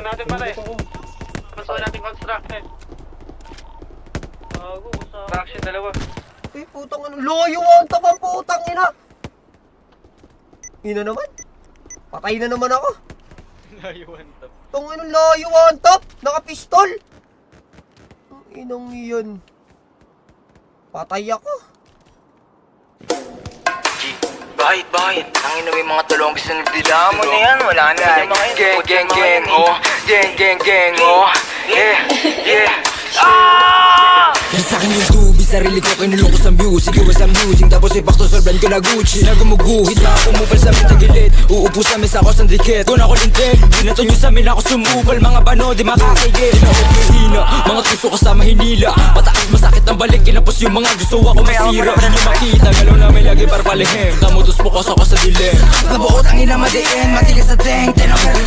natin pare. Masuha natin construction. Bago, construction dalawa. Eh, putang ano, loyo ang tapang putang ina. Ina naman. Patay na naman ako. Layuan top. Tong anong loyo ang top, nakapistol. Ang inong iyon. Patay ako. Bakit? Tangin na may mga tulong gusto nagdila mo na yan. Wala na. Gang, oh. Gang, oh. Yeah. Sa akin yung tubig, sarili ko kinulong ko sa music. Iwas ang music, tapos ipakto sa brand ko na Gucci. Nagumuguhit, mga pumupal sa amin tagilid. Uupo sa mesa ko sa dikit. Kung ako lintik, binato nyo sa amin ako sumupal. Mga bano, di makakigit. Tinawag yung hina, mga tuso kasama hinila. Pataas masakit ang balik, kinapos yung mga gusto ako masira. Hindi makita, galaw namin lagi para palihim. Tamutos po ako sa dilim. Nabuot ang ina madiin, matigas sa teng, 10 over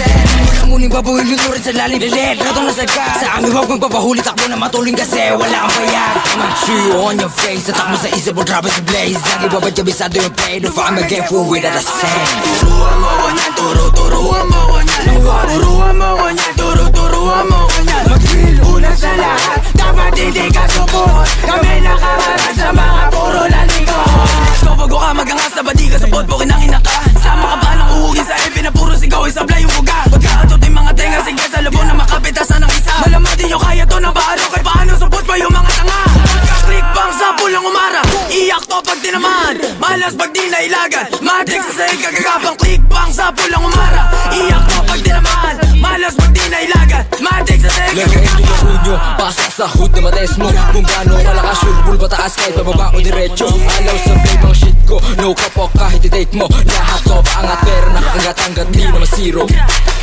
10. Muning babuhin yung turin sa lalim bilit. Ratong nasad ka, sa amin huwag magpapahuli. Takbo na matuling kasi wala kang bayad. See you on your face, tatak mo sa isip mo, drop it to blaze. Lagi babad kabisado yung play, no I'm a get full with the same. Turuan mo ko niyan, turuan mo ko niyan. Turuan mo ko niyan, turuan mo ko niyan. Mag-feel una sa lahat, dapat hindi ka support. Kami nakaharap sa mga puro lalikot. Bago ka magangas na badi ka sa bot, bukin ang inaka. Sama ka ba ng uhugin sa epi na puro sigaw, isablay yung buga. Pagkaatot yung mga tenga, sige sa labo na makapitasan ng isa. Malamang di nyo kaya to ng paano, kahit paano support pa yung mga tanga. Pagka-click bang sa pulang umara, iyak to pag tinaman. Malas pag di nailagan, matik sa sahig kagagapang. Click bang sa pulang umara, iyak to pag tinaman. Malas pag di nailagan, matik sa sahig kagagapang. Lagayin nyo kunyo, pasok sa hood na mates mo. Kung gaano kalakas yung bull pataas kahit bababa o diretso. Alaw sa play mga shit ko, no kapok kahit i-date mo. Lahat to paangat pero nakakangat-angat, di naman zero.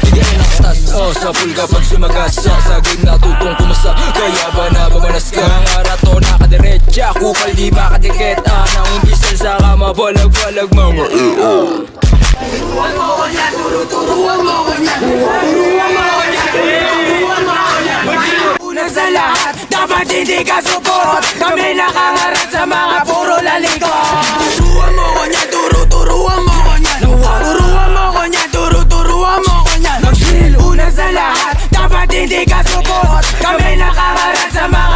Hindi rin nakatas, sa pool kapag sumagasa. Sa game natutong kumasa, kaya ba nababanas ka? Ang arato nakadiretsa, kupal di ba kadikit? Anang diesel sa kama, balag-balag mga Turuan mo ko niya, turuan mo ko niya. Turuan mo ko niya, turuan mo ko niya. Una sa lahat, dapat hindi ka support. Kami nakaharap sa mga puro lalikot. Turuan mo ko niya, turuan mo ko niya. Turuan mo ko niya, turuan mo ko niya. Mag-feel una sa lahat, dapat hindi ka support. Kami nakaharap sa mga